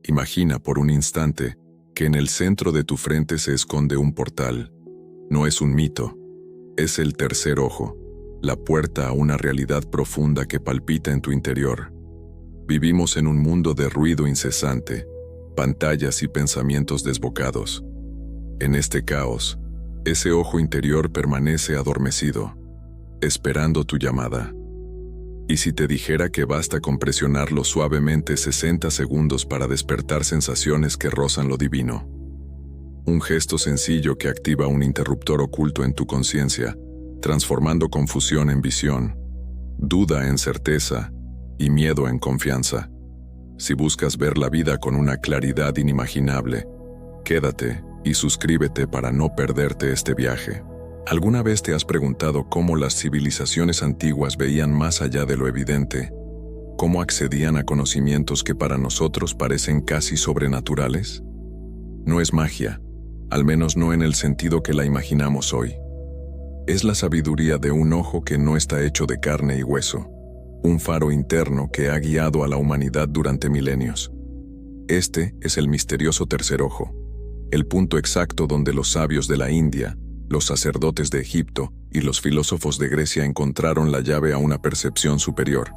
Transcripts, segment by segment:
Imagina por un instante que en el centro de tu frente se esconde un portal. No es un mito, es el tercer ojo, la puerta a una realidad profunda que palpita en tu interior. Vivimos en un mundo de ruido incesante, pantallas y pensamientos desbocados. En este caos, ese ojo interior permanece adormecido, esperando tu llamada. ¿Y si te dijera que basta con presionarlo suavemente 60 segundos para despertar sensaciones que rozan lo divino? Un gesto sencillo que activa un interruptor oculto en tu conciencia, transformando confusión en visión, duda en certeza y miedo en confianza. Si buscas ver la vida con una claridad inimaginable, quédate y suscríbete para no perderte este viaje. ¿Alguna vez te has preguntado cómo las civilizaciones antiguas veían más allá de lo evidente? ¿Cómo accedían a conocimientos que para nosotros parecen casi sobrenaturales? No es magia, al menos no en el sentido que la imaginamos hoy. Es la sabiduría de un ojo que no está hecho de carne y hueso, un faro interno que ha guiado a la humanidad durante milenios. Este es el misterioso tercer ojo, el punto exacto donde los sabios de la India, los sacerdotes de Egipto y los filósofos de Grecia encontraron la llave a una percepción superior.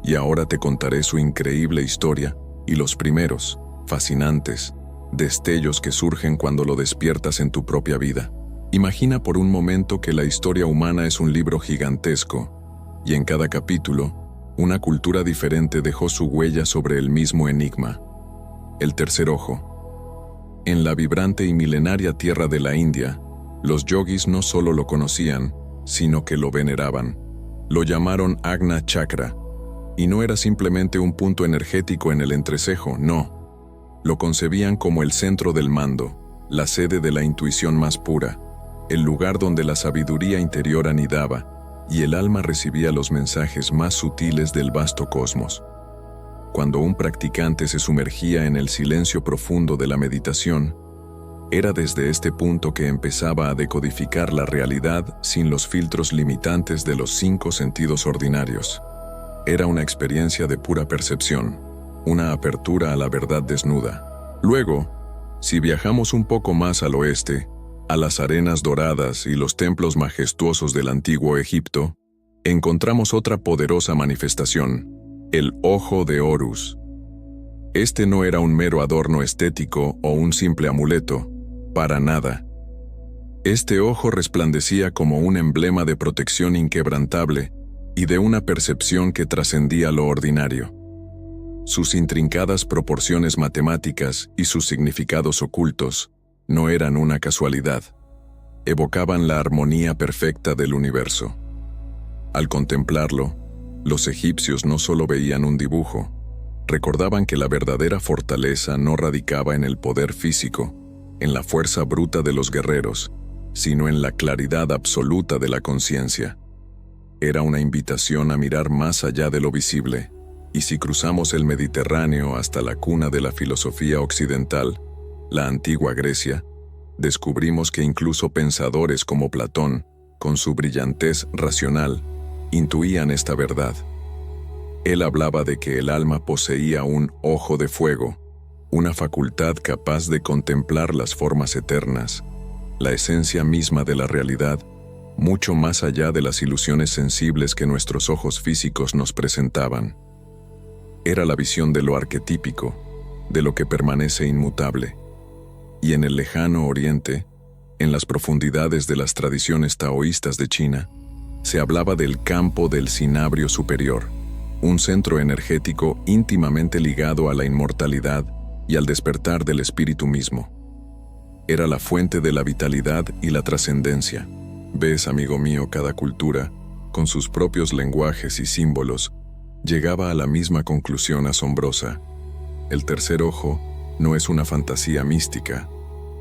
Y ahora te contaré su increíble historia y los primeros, fascinantes, destellos que surgen cuando lo despiertas en tu propia vida. Imagina por un momento que la historia humana es un libro gigantesco, y en cada capítulo, una cultura diferente dejó su huella sobre el mismo enigma. El tercer ojo. En la vibrante y milenaria tierra de la India, los yogis no solo lo conocían, sino que lo veneraban. Lo llamaron Agna Chakra, y no era simplemente un punto energético en el entrecejo, no. Lo concebían como el centro del mando, la sede de la intuición más pura, el lugar donde la sabiduría interior anidaba y el alma recibía los mensajes más sutiles del vasto cosmos. Cuando un practicante se sumergía en el silencio profundo de la meditación, era desde este punto que empezaba a decodificar la realidad sin los filtros limitantes de los 5 sentidos ordinarios. Era una experiencia de pura percepción, una apertura a la verdad desnuda. Luego, si viajamos un poco más al oeste, a las arenas doradas y los templos majestuosos del antiguo Egipto, encontramos otra poderosa manifestación, el Ojo de Horus. Este no era un mero adorno estético o un simple amuleto, para nada. Este ojo resplandecía como un emblema de protección inquebrantable y de una percepción que trascendía lo ordinario. Sus intrincadas proporciones matemáticas y sus significados ocultos no eran una casualidad. Evocaban la armonía perfecta del universo. Al contemplarlo, los egipcios no solo veían un dibujo, recordaban que la verdadera fortaleza no radicaba en el poder físico, en la fuerza bruta de los guerreros, sino en la claridad absoluta de la conciencia. Era una invitación a mirar más allá de lo visible, y si cruzamos el Mediterráneo hasta la cuna de la filosofía occidental, la antigua Grecia, descubrimos que incluso pensadores como Platón, con su brillantez racional, intuían esta verdad. Él hablaba de que el alma poseía un ojo de fuego, una facultad capaz de contemplar las formas eternas, la esencia misma de la realidad, mucho más allá de las ilusiones sensibles que nuestros ojos físicos nos presentaban. Era la visión de lo arquetípico, de lo que permanece inmutable. Y en el lejano oriente, en las profundidades de las tradiciones taoístas de China, se hablaba del campo del cinabrio superior, un centro energético íntimamente ligado a la inmortalidad y al despertar del espíritu mismo. Era la fuente de la vitalidad y la trascendencia. Ves, amigo mío, cada cultura, con sus propios lenguajes y símbolos, llegaba a la misma conclusión asombrosa. El tercer ojo no es una fantasía mística,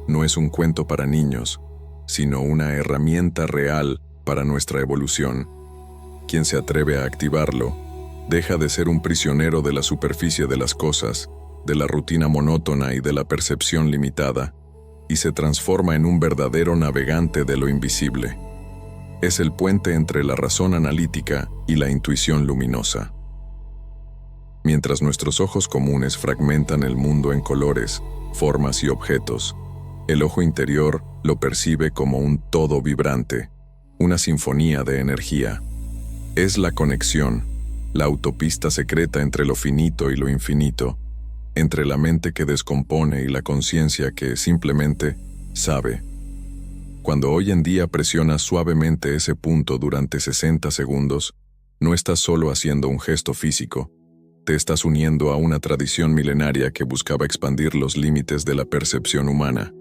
no es un cuento para niños, sino una herramienta real para nuestra evolución. Quien se atreve a activarlo, deja de ser un prisionero de la superficie de las cosas, de la rutina monótona y de la percepción limitada, y se transforma en un verdadero navegante de lo invisible. Es el puente entre la razón analítica y la intuición luminosa. Mientras nuestros ojos comunes fragmentan el mundo en colores, formas y objetos, el ojo interior lo percibe como un todo vibrante, una sinfonía de energía. Es la conexión, la autopista secreta entre lo finito y lo infinito, entre la mente que descompone y la conciencia que simplemente sabe. Cuando hoy en día presionas suavemente ese punto durante 60 segundos, no estás solo haciendo un gesto físico, te estás uniendo a una tradición milenaria que buscaba expandir los límites de la percepción humana.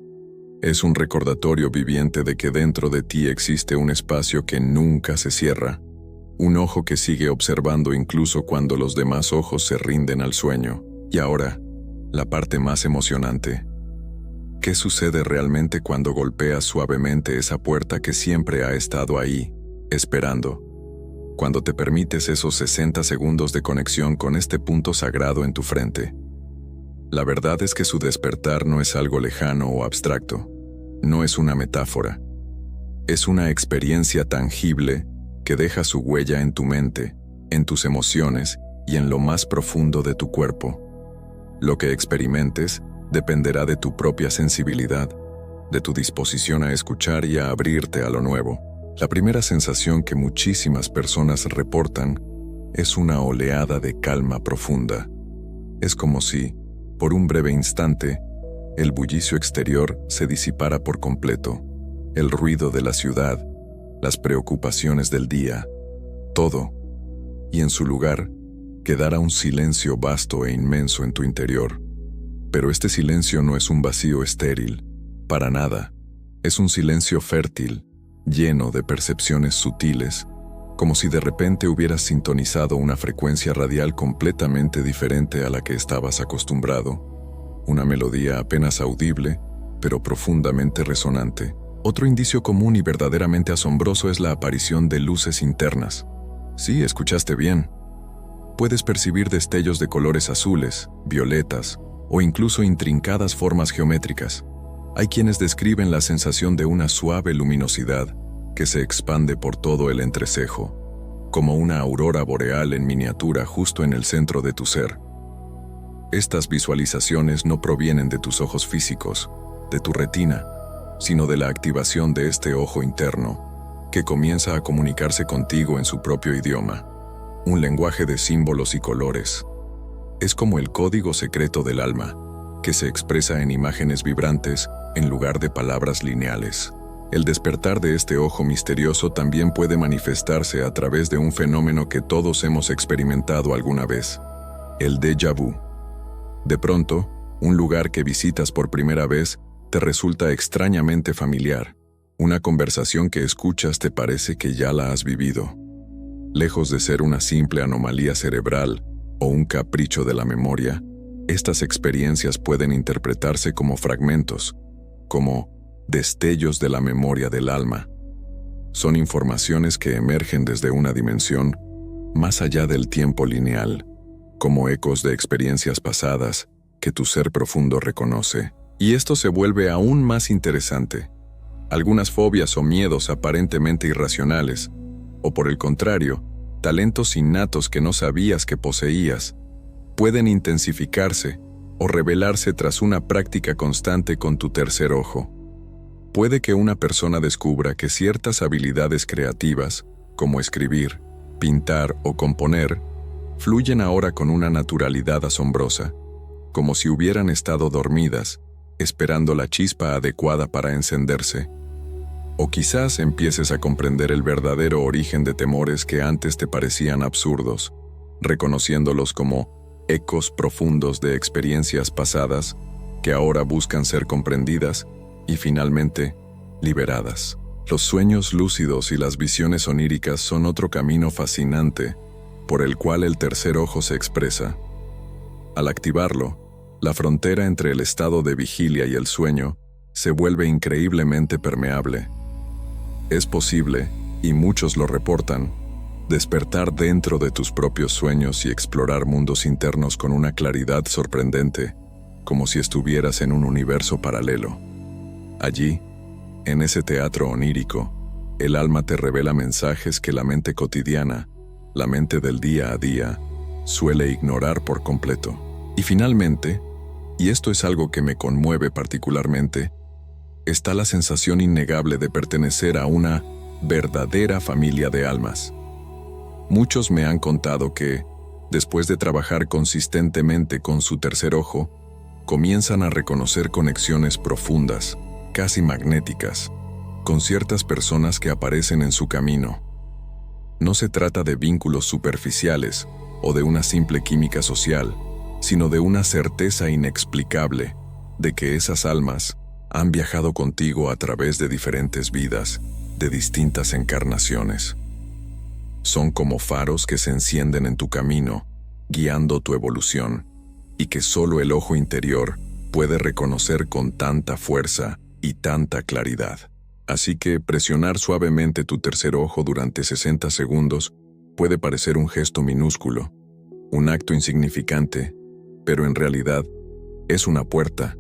Es un recordatorio viviente de que dentro de ti existe un espacio que nunca se cierra, un ojo que sigue observando incluso cuando los demás ojos se rinden al sueño. Y ahora, la parte más emocionante. ¿Qué sucede realmente cuando golpeas suavemente esa puerta que siempre ha estado ahí, esperando? Cuando te permites esos 60 segundos de conexión con este punto sagrado en tu frente. La verdad es que su despertar no es algo lejano o abstracto, no es una metáfora. Es una experiencia tangible que deja su huella en tu mente, en tus emociones y en lo más profundo de tu cuerpo. Lo que experimentes dependerá de tu propia sensibilidad, de tu disposición a escuchar y a abrirte a lo nuevo. La primera sensación que muchísimas personas reportan es una oleada de calma profunda. Es como si, por un breve instante, el bullicio exterior se disipara por completo, el ruido de la ciudad, las preocupaciones del día, todo, y en su lugar quedara un silencio vasto e inmenso en tu interior. Pero este silencio no es un vacío estéril, para nada. Es un silencio fértil, lleno de percepciones sutiles, como si de repente hubieras sintonizado una frecuencia radial completamente diferente a la que estabas acostumbrado. Una melodía apenas audible, pero profundamente resonante. Otro indicio común y verdaderamente asombroso es la aparición de luces internas. Sí, escuchaste bien. Puedes percibir destellos de colores azules, violetas o incluso intrincadas formas geométricas. Hay quienes describen la sensación de una suave luminosidad que se expande por todo el entrecejo, como una aurora boreal en miniatura justo en el centro de tu ser. Estas visualizaciones no provienen de tus ojos físicos, de tu retina, sino de la activación de este ojo interno, que comienza a comunicarse contigo en su propio idioma, un lenguaje de símbolos y colores. Es como el código secreto del alma, que se expresa en imágenes vibrantes en lugar de palabras lineales. El despertar de este ojo misterioso también puede manifestarse a través de un fenómeno que todos hemos experimentado alguna vez: el déjà vu. De pronto, un lugar que visitas por primera vez te resulta extrañamente familiar. Una conversación que escuchas te parece que ya la has vivido. Lejos de ser una simple anomalía cerebral o un capricho de la memoria, estas experiencias pueden interpretarse como fragmentos, como destellos de la memoria del alma. Son informaciones que emergen desde una dimensión más allá del tiempo lineal, como ecos de experiencias pasadas que tu ser profundo reconoce. Y esto se vuelve aún más interesante. Algunas fobias o miedos aparentemente irracionales, o por el contrario, talentos innatos que no sabías que poseías, pueden intensificarse o revelarse tras una práctica constante con tu tercer ojo. Puede que una persona descubra que ciertas habilidades creativas, como escribir, pintar o componer, fluyen ahora con una naturalidad asombrosa, como si hubieran estado dormidas, esperando la chispa adecuada para encenderse. O quizás empieces a comprender el verdadero origen de temores que antes te parecían absurdos, reconociéndolos como ecos profundos de experiencias pasadas que ahora buscan ser comprendidas y finalmente liberadas. Los sueños lúcidos y las visiones oníricas son otro camino fascinante por el cual el tercer ojo se expresa. Al activarlo, la frontera entre el estado de vigilia y el sueño se vuelve increíblemente permeable. Es posible, y muchos lo reportan, despertar dentro de tus propios sueños y explorar mundos internos con una claridad sorprendente, como si estuvieras en un universo paralelo. Allí, en ese teatro onírico, el alma te revela mensajes que la mente cotidiana, la mente del día a día, suele ignorar por completo. Y finalmente, y esto es algo que me conmueve particularmente, está la sensación innegable de pertenecer a una verdadera familia de almas. Muchos me han contado que, después de trabajar consistentemente con su tercer ojo, comienzan a reconocer conexiones profundas, casi magnéticas, con ciertas personas que aparecen en su camino. No se trata de vínculos superficiales o de una simple química social, sino de una certeza inexplicable de que esas almas han viajado contigo a través de diferentes vidas, de distintas encarnaciones. Son como faros que se encienden en tu camino, guiando tu evolución, y que solo el ojo interior puede reconocer con tanta fuerza y tanta claridad. Así que presionar suavemente tu tercer ojo durante 60 segundos puede parecer un gesto minúsculo, un acto insignificante, pero en realidad es una puerta.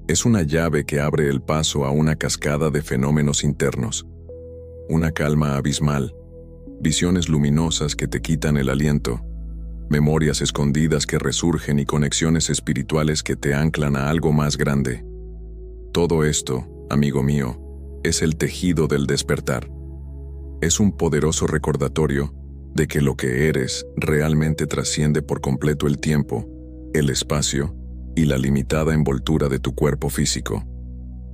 Es una llave que abre el paso a una cascada de fenómenos internos, una calma abismal, visiones luminosas que te quitan el aliento, memorias escondidas que resurgen y conexiones espirituales que te anclan a algo más grande. Todo esto, amigo mío, es el tejido del despertar. Es un poderoso recordatorio de que lo que eres realmente trasciende por completo el tiempo, el espacio y la limitada envoltura de tu cuerpo físico.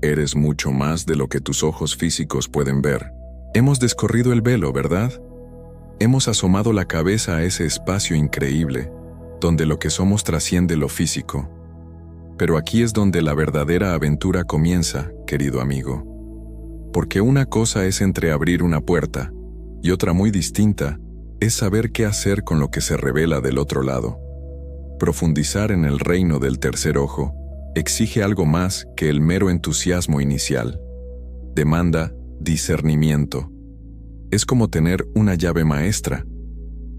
Eres mucho más de lo que tus ojos físicos pueden ver. Hemos descorrido el velo, ¿verdad? Hemos asomado la cabeza a ese espacio increíble, donde lo que somos trasciende lo físico. Pero aquí es donde la verdadera aventura comienza, querido amigo. Porque una cosa es entreabrir una puerta, y otra muy distinta es saber qué hacer con lo que se revela del otro lado. Profundizar en el reino del tercer ojo exige algo más que el mero entusiasmo inicial. Demanda discernimiento. Es como tener una llave maestra.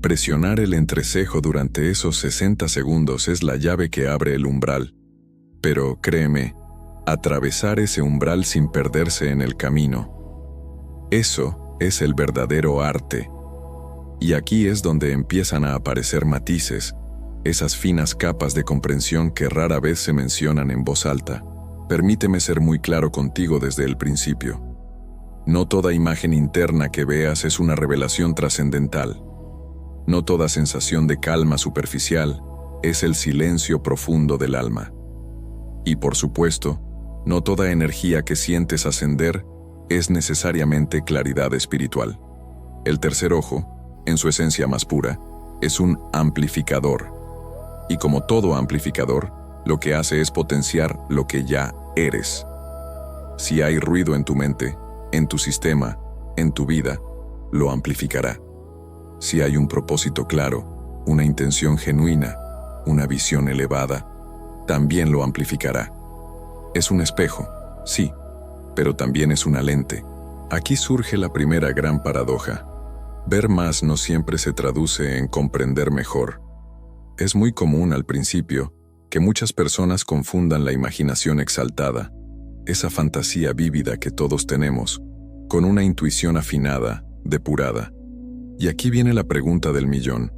Presionar el entrecejo durante esos 60 segundos es la llave que abre el umbral. Pero créeme, atravesar ese umbral sin perderse en el camino. Eso es el verdadero arte. Y aquí es donde empiezan a aparecer matices, esas finas capas de comprensión que rara vez se mencionan en voz alta. Permíteme ser muy claro contigo desde el principio. No toda imagen interna que veas es una revelación trascendental. No toda sensación de calma superficial es el silencio profundo del alma. Y por supuesto, no toda energía que sientes ascender es necesariamente claridad espiritual. El tercer ojo, en su esencia más pura, es un amplificador. Y como todo amplificador, lo que hace es potenciar lo que ya eres. Si hay ruido en tu mente, en tu sistema, en tu vida, lo amplificará. Si hay un propósito claro, una intención genuina, una visión elevada, también lo amplificará. Es un espejo, sí, pero también es una lente. Aquí surge la primera gran paradoja. Ver más no siempre se traduce en comprender mejor. Es muy común al principio que muchas personas confundan la imaginación exaltada, esa fantasía vívida que todos tenemos, con una intuición afinada, depurada. Y aquí viene la pregunta del millón.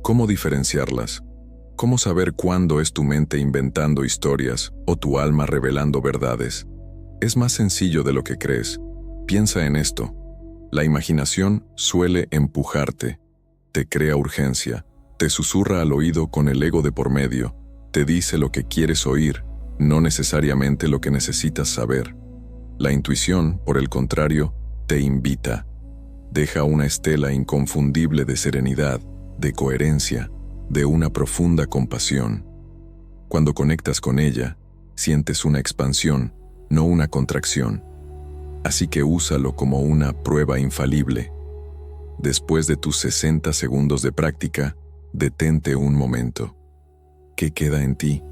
¿Cómo diferenciarlas? ¿Cómo saber cuándo es tu mente inventando historias o tu alma revelando verdades? Es más sencillo de lo que crees. Piensa en esto. La imaginación suele empujarte, te crea urgencia, te susurra al oído con el ego de por medio, te dice lo que quieres oír, no necesariamente lo que necesitas saber. La intuición, por el contrario, te invita. Deja una estela inconfundible de serenidad, de coherencia, de una profunda compasión. Cuando conectas con ella, sientes una expansión, no una contracción. Así que úsalo como una prueba infalible. Después de tus 60 segundos de práctica, detente un momento. ¿Qué queda en ti?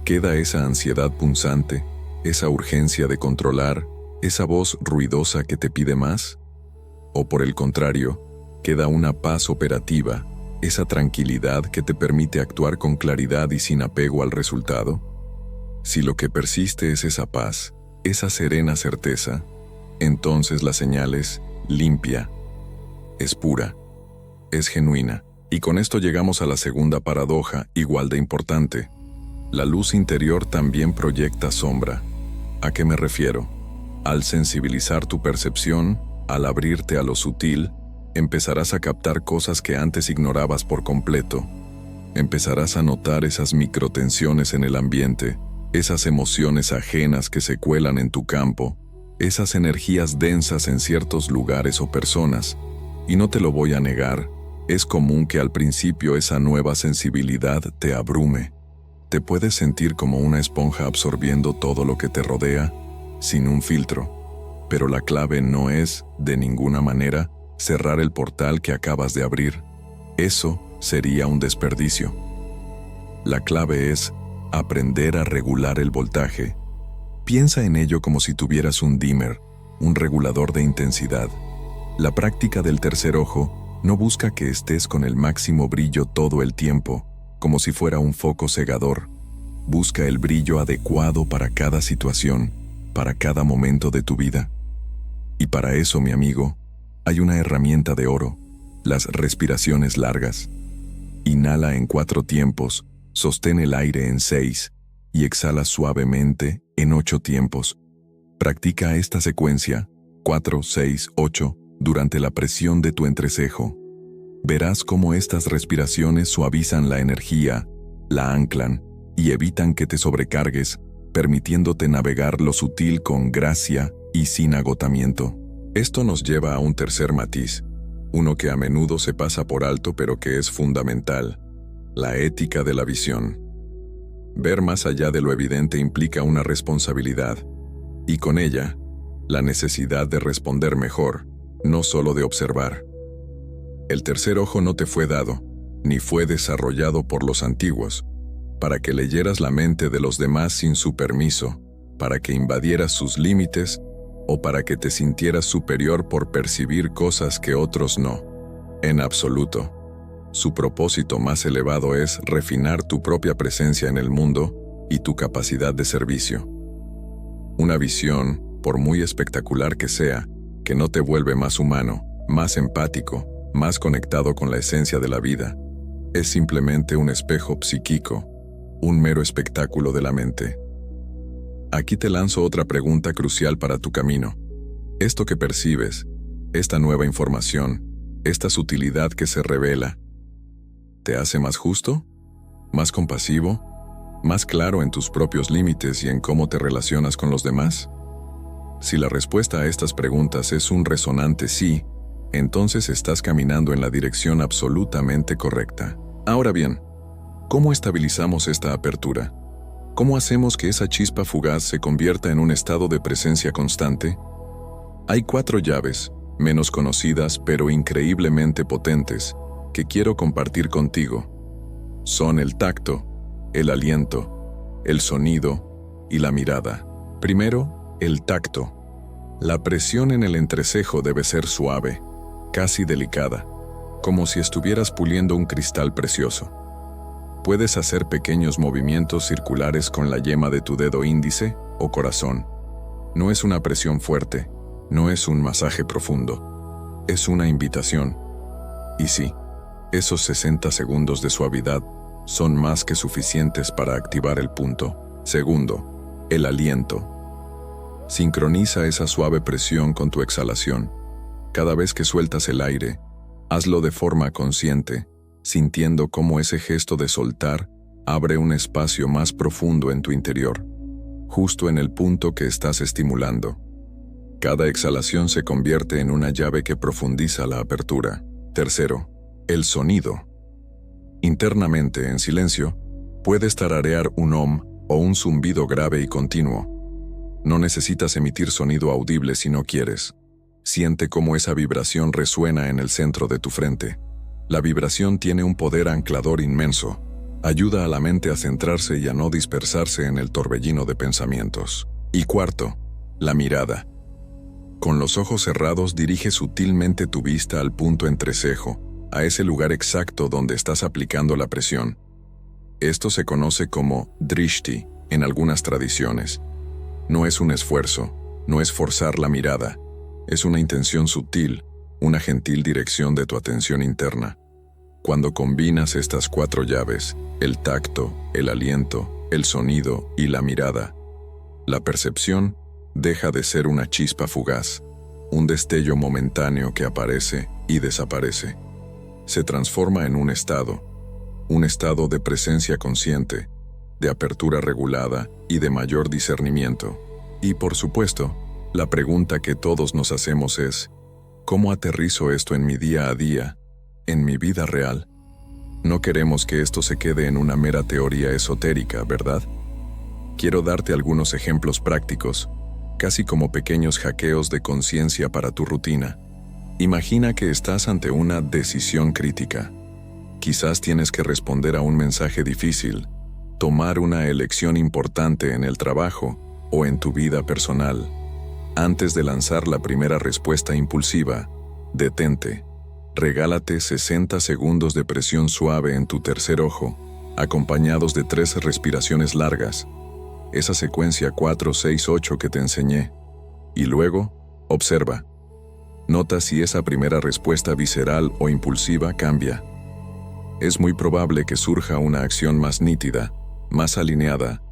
¿Queda esa ansiedad punzante, esa urgencia de controlar, esa voz ruidosa que te pide más? ¿O por el contrario, queda una paz operativa, esa tranquilidad que te permite actuar con claridad y sin apego al resultado? Si lo que persiste es esa paz, esa serena certeza, entonces la señal es limpia, es pura, es genuina. Y con esto llegamos a la segunda paradoja, igual de importante. La luz interior también proyecta sombra. ¿A qué me refiero? Al sensibilizar tu percepción, al abrirte a lo sutil, empezarás a captar cosas que antes ignorabas por completo. Empezarás a notar esas microtensiones en el ambiente, esas emociones ajenas que se cuelan en tu campo, esas energías densas en ciertos lugares o personas. Y no te lo voy a negar, es común que al principio esa nueva sensibilidad te abrume. Te puedes sentir como una esponja absorbiendo todo lo que te rodea, sin un filtro. Pero la clave no es, de ninguna manera, cerrar el portal que acabas de abrir. Eso sería un desperdicio. La clave es aprender a regular el voltaje. Piensa en ello como si tuvieras un dimmer, un regulador de intensidad. La práctica del tercer ojo no busca que estés con el máximo brillo todo el tiempo, como si fuera un foco cegador. Busca el brillo adecuado para cada situación, para cada momento de tu vida. Y para eso, mi amigo, hay una herramienta de oro: las respiraciones largas. Inhala en 4 tiempos, sostén el aire en 6 y exhala suavemente en 8 tiempos. Practica esta secuencia, 4, 6, 8, durante la presión de tu entrecejo. Verás cómo estas respiraciones suavizan la energía, la anclan y evitan que te sobrecargues, permitiéndote navegar lo sutil con gracia y sin agotamiento. Esto nos lleva a un tercer matiz, uno que a menudo se pasa por alto pero que es fundamental: la ética de la visión. Ver más allá de lo evidente implica una responsabilidad, y con ella, la necesidad de responder mejor, no solo de observar. El tercer ojo no te fue dado, ni fue desarrollado por los antiguos, para que leyeras la mente de los demás sin su permiso, para que invadieras sus límites o para que te sintieras superior por percibir cosas que otros no. En absoluto. Su propósito más elevado es refinar tu propia presencia en el mundo y tu capacidad de servicio. Una visión, por muy espectacular que sea, que no te vuelve más humano, más empático, más conectado con la esencia de la vida, es simplemente un espejo psíquico, un mero espectáculo de la mente. Aquí te lanzo otra pregunta crucial para tu camino. Esto que percibes, esta nueva información, esta sutilidad que se revela, ¿te hace más justo? ¿Más compasivo? ¿Más claro en tus propios límites y en cómo te relacionas con los demás? Si la respuesta a estas preguntas es un resonante sí, entonces estás caminando en la dirección absolutamente correcta. Ahora bien, ¿cómo estabilizamos esta apertura? ¿Cómo hacemos que esa chispa fugaz se convierta en un estado de presencia constante? Hay 4 llaves, menos conocidas pero increíblemente potentes, que quiero compartir contigo. Son el tacto, el aliento, el sonido y la mirada. Primero, el tacto. La presión en el entrecejo debe ser suave, casi delicada, como si estuvieras puliendo un cristal precioso. Puedes hacer pequeños movimientos circulares con la yema de tu dedo índice o corazón. No es una presión fuerte, no es un masaje profundo, es una invitación. Y sí, esos 60 segundos de suavidad son más que suficientes para activar el punto. Segundo, el aliento. Sincroniza esa suave presión con tu exhalación. Cada vez que sueltas el aire, hazlo de forma consciente, sintiendo cómo ese gesto de soltar abre un espacio más profundo en tu interior, justo en el punto que estás estimulando. Cada exhalación se convierte en una llave que profundiza la apertura. Tercero, el sonido. Internamente, en silencio, puedes tararear un om o un zumbido grave y continuo. No necesitas emitir sonido audible si no quieres. Siente cómo esa vibración resuena en el centro de tu frente. La vibración tiene un poder anclador inmenso. Ayuda a la mente a centrarse y a no dispersarse en el torbellino de pensamientos. Y cuarto, la mirada. Con los ojos cerrados dirige sutilmente tu vista al punto entrecejo, a ese lugar exacto donde estás aplicando la presión. Esto se conoce como drishti en algunas tradiciones. No es un esfuerzo, no es forzar la mirada, es una intención sutil, una gentil dirección de tu atención interna. Cuando combinas estas 4 llaves, el tacto, el aliento, el sonido y la mirada, la percepción deja de ser una chispa fugaz, un destello momentáneo que aparece y desaparece. Se transforma en un estado de presencia consciente, de apertura regulada y de mayor discernimiento. Y por supuesto, la pregunta que todos nos hacemos es, ¿cómo aterrizo esto en mi día a día, en mi vida real? No queremos que esto se quede en una mera teoría esotérica, ¿verdad? Quiero darte algunos ejemplos prácticos, casi como pequeños hackeos de conciencia para tu rutina. Imagina que estás ante una decisión crítica. Quizás tienes que responder a un mensaje difícil, tomar una elección importante en el trabajo o en tu vida personal. Antes de lanzar la primera respuesta impulsiva, detente. Regálate 60 segundos de presión suave en tu tercer ojo, acompañados de 3 respiraciones largas. Esa secuencia 4, 6, 8 que te enseñé. Y luego, observa. Nota si esa primera respuesta visceral o impulsiva cambia. Es muy probable que surja una acción más nítida, más alineada,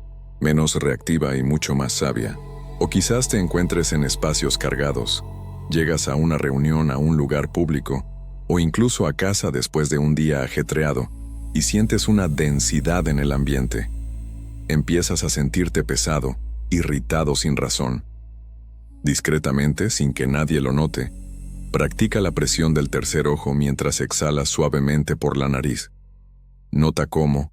menos reactiva y mucho más sabia. O quizás te encuentres en espacios cargados. Llegas a una reunión, a un lugar público, o incluso a casa después de un día ajetreado, y sientes una densidad en el ambiente. Empiezas a sentirte pesado, irritado sin razón. Discretamente, sin que nadie lo note, practica la presión del tercer ojo mientras exhalas suavemente por la nariz. Nota cómo,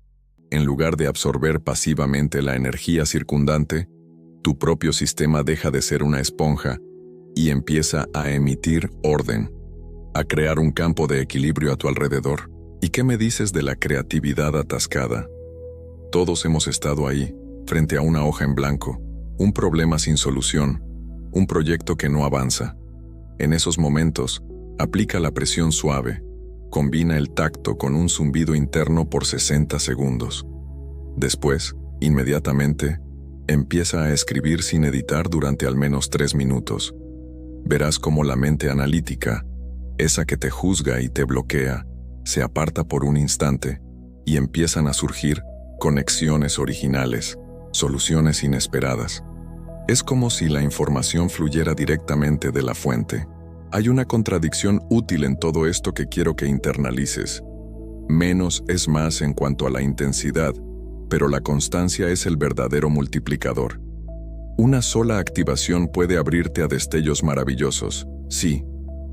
en lugar de absorber pasivamente la energía circundante, tu propio sistema deja de ser una esponja y empieza a emitir orden, a crear un campo de equilibrio a tu alrededor. ¿Y qué me dices de la creatividad atascada? Todos hemos estado ahí, frente a una hoja en blanco, un problema sin solución, un proyecto que no avanza. En esos momentos, aplica la presión suave, combina el tacto con un zumbido interno por 60 segundos. Después, inmediatamente, empieza a escribir sin editar durante al menos 3 minutos. Verás cómo la mente analítica, esa que te juzga y te bloquea, se aparta por un instante y empiezan a surgir conexiones originales, soluciones inesperadas. Es como si la información fluyera directamente de la fuente. Hay una contradicción útil en todo esto que quiero que internalices. Menos es más en cuanto a la intensidad, pero la constancia es el verdadero multiplicador. Una sola activación puede abrirte a destellos maravillosos, sí,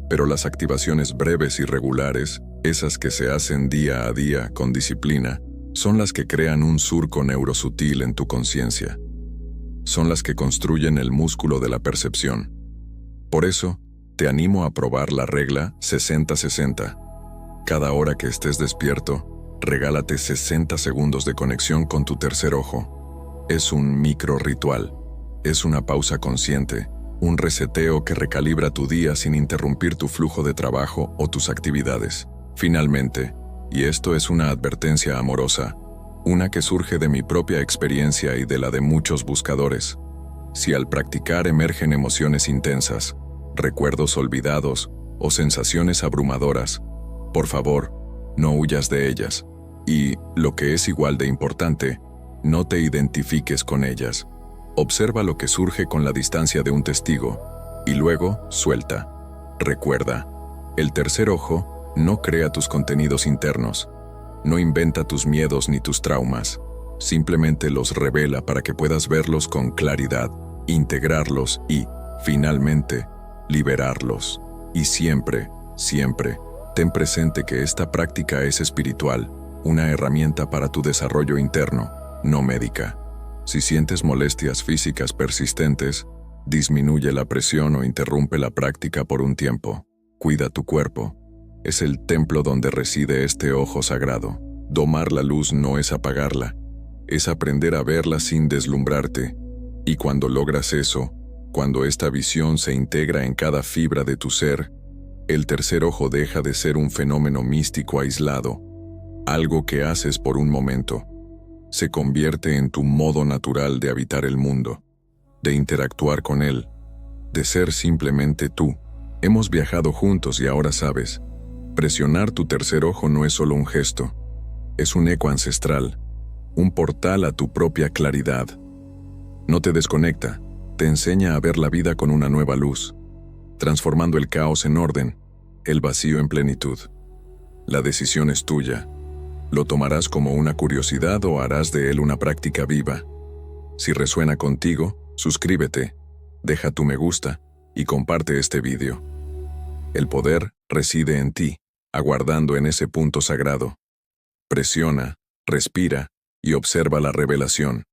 pero las activaciones breves y regulares, esas que se hacen día a día con disciplina, son las que crean un surco neurosutil en tu conciencia. Son las que construyen el músculo de la percepción. Por eso, te animo a probar la regla 60-60. Cada hora que estés despierto, regálate 60 segundos de conexión con tu tercer ojo. Es un micro ritual. Es una pausa consciente, un reseteo que recalibra tu día sin interrumpir tu flujo de trabajo o tus actividades. Finalmente, y esto es una advertencia amorosa, una que surge de mi propia experiencia y de la de muchos buscadores. Si al practicar emergen emociones intensas, recuerdos olvidados o sensaciones abrumadoras, por favor, no huyas de ellas. Y, lo que es igual de importante, no te identifiques con ellas. Observa lo que surge con la distancia de un testigo, y luego, suelta. Recuerda, el tercer ojo no crea tus contenidos internos, no inventa tus miedos ni tus traumas, simplemente los revela para que puedas verlos con claridad, integrarlos y, finalmente, liberarlos. Y siempre, siempre, ten presente que esta práctica es espiritual, una herramienta para tu desarrollo interno, no médica. Si sientes molestias físicas persistentes, disminuye la presión o interrumpe la práctica por un tiempo. Cuida tu cuerpo. Es el templo donde reside este ojo sagrado. Domar la luz no es apagarla, es aprender a verla sin deslumbrarte. Y cuando logras eso, cuando esta visión se integra en cada fibra de tu ser, el tercer ojo deja de ser un fenómeno místico aislado, algo que haces por un momento. Se convierte en tu modo natural de habitar el mundo, de interactuar con él, de ser simplemente tú. Hemos viajado juntos y ahora sabes, Presionar tu tercer ojo no es solo un gesto, es un eco ancestral, un portal a tu propia claridad. No te desconecta, te enseña a ver la vida con una nueva luz, transformando el caos en orden, el vacío en plenitud. La decisión es tuya. ¿Lo tomarás como una curiosidad o harás de él una práctica viva? Si resuena contigo, suscríbete, deja tu me gusta y comparte este vídeo. El poder reside en ti, aguardando en ese punto sagrado. Presiona, respira y observa la revelación.